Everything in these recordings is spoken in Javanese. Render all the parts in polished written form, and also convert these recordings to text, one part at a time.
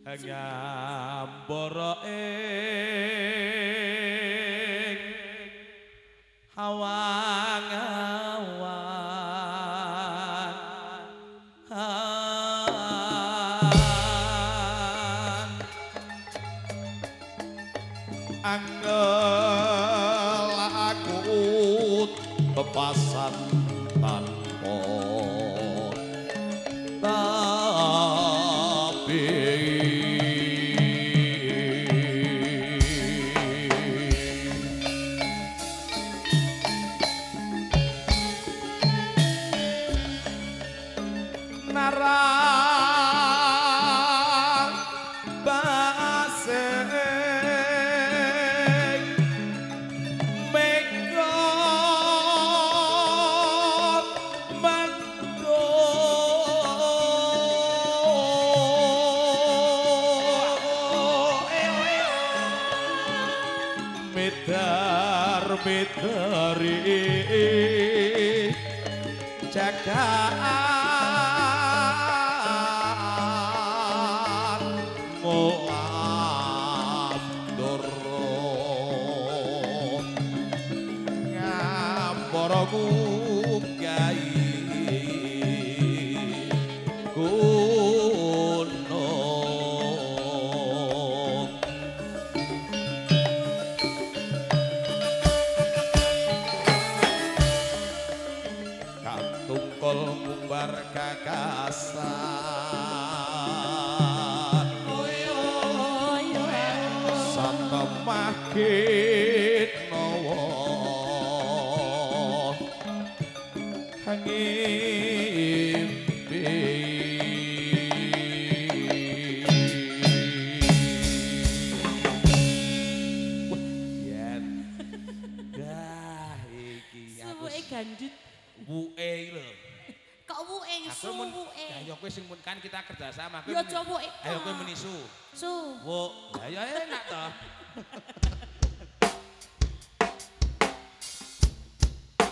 ngambara ing awang-awang angel aku bepasan tanpa tapi narang baseng mekon medar-medari jagaan moandoro ngambara gai mumbar kakasan satemah kitnawa ngimpi yen dah iki aku gandut buke lho. Kok wuke suwuke. Ya kowe sing mun kan kita kerja sama. Ya aja wuke. Ayo kowe muni su. Su. Wuk, ya enak toh.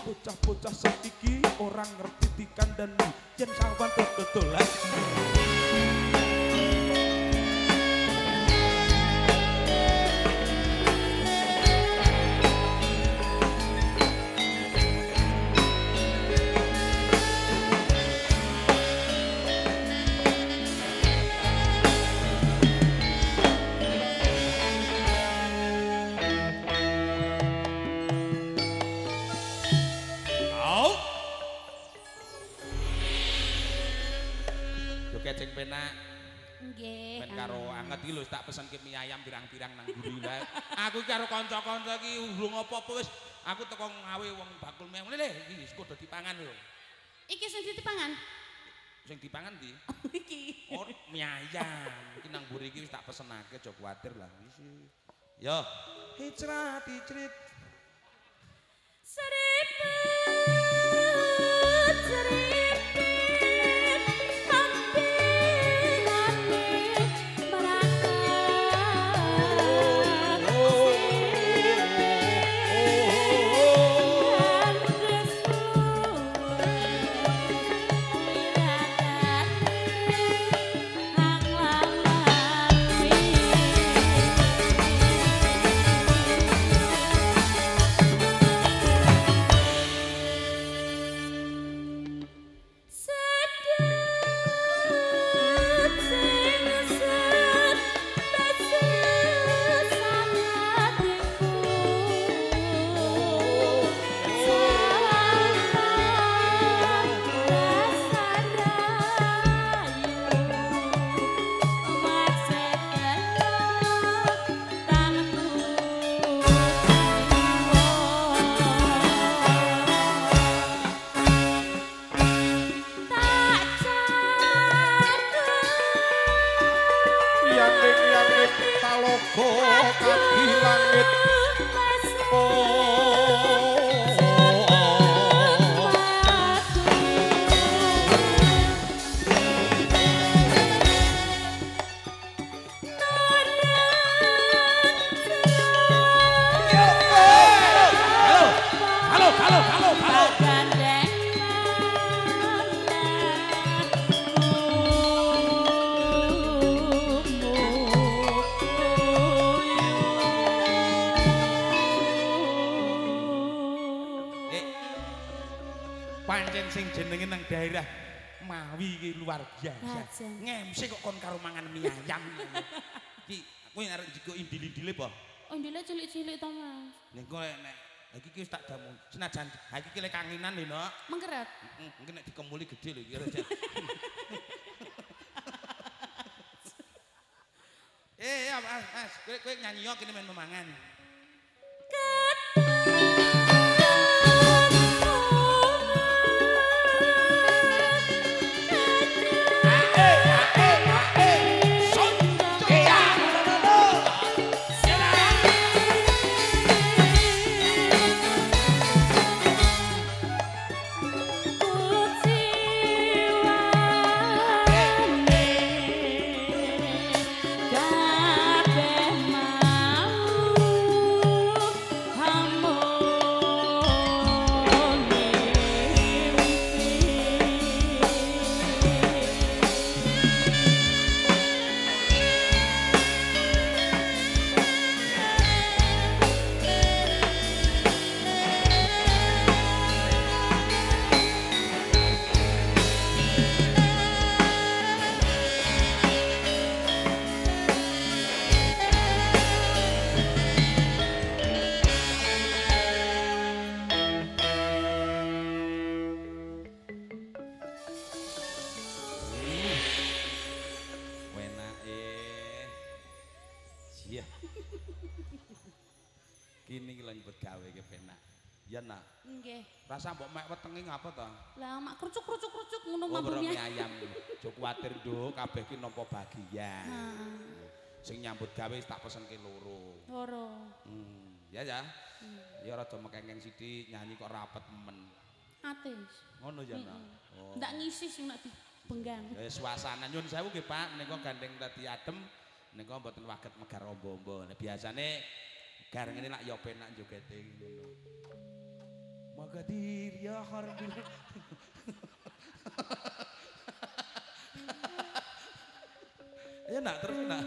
Bocah-bocah saiki orang ngerti dikandani yen sawan dodolan. Kecing penak. Nggih. Ben karo anget iki lho tak pesenke mie ayam pirang-pirang nang mburi wae. Aku iki karo kanca-kanca iki urung apa-apa wis aku teko ngawe wong bakul mie ngene lho iki wis kudu dipangan lho. Iki sing dipangan. Sing dipangan ndi? Iki. Oh, mie ayam. Iki nang mburi iki wis tak pesenake aja kuwatir lah wis. Yo, hijrat hijrit. Seriput seriput kaki langit gairah mawi iki luar biasa. Ngemsi kok kon karo mangan mie ayam. Iki kowe arek njiko indil-indile apa? Oh, indile cilik-cilik to, Mas. Ning kowe nek iki wis tak damu. Senajan ha iki lek kangenan lho, Nok. Mengkeret. Mungkin nek dikemuli gede lho iki. Mas, kowe nyanyi yo kene men memangan. Kini lho nyebut gawe iki penak. Ya nak. Nggih. Rasa mbok mek wetenge ngapa to? Lah mak krucuk-krucuk ngono mambune. mambune. Ayam. Aja kuwatir nduk, kabeh ki nampa bagian. Sing nyambut gawe tak pesenke loro. Loro. Ya. Ya rada mekengeng sithik nyanyi kok rapet men. Atis. Ngono ya nak. Oh. Ndak ngisi sing nek dibenggang. Ya suasana nyun sewu nggih Pak, nika gandeng dadi adem, nika mboten waget megar ombo-ombo. Nah biasane gareng ini lak ya penak jogete ngono. Magadir ya harbi. Ayo nak terus nak.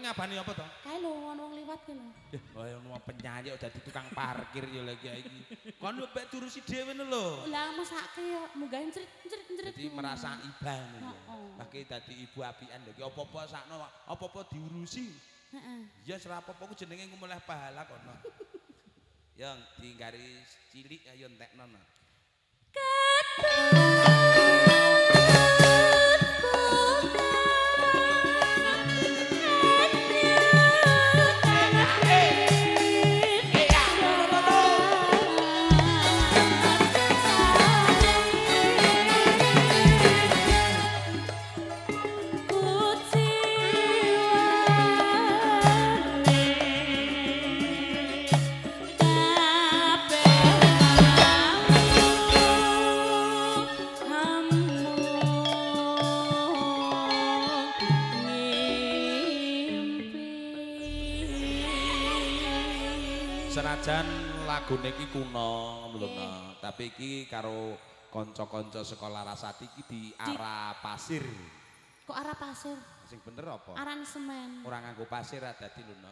Ngabani apa to? Kae lho wong liwat ki lho. Ya ono penyanyi kok dadi tukang parkir ya lagi iki. Kon mbek turusi dhewe lho. Lah mesake yo munggah njrit-njrit. Jadi merasa iba ngono. Lah ki dadi ibu apian lho ki apa-apa sakno apa-apa diurusi. Heeh. Ya ora apa-apa ku jenenge ngumuleh pahala kono. Ya dinggari cilik ayo entekno. Senajan lagune iki kuno lho, tapi iki karo kanca-kanca sekolah Larasati iki di arah pasir. Kok arah pasir? Sing bener apa? Aran semen. Ora nganggo pasir dadi lho,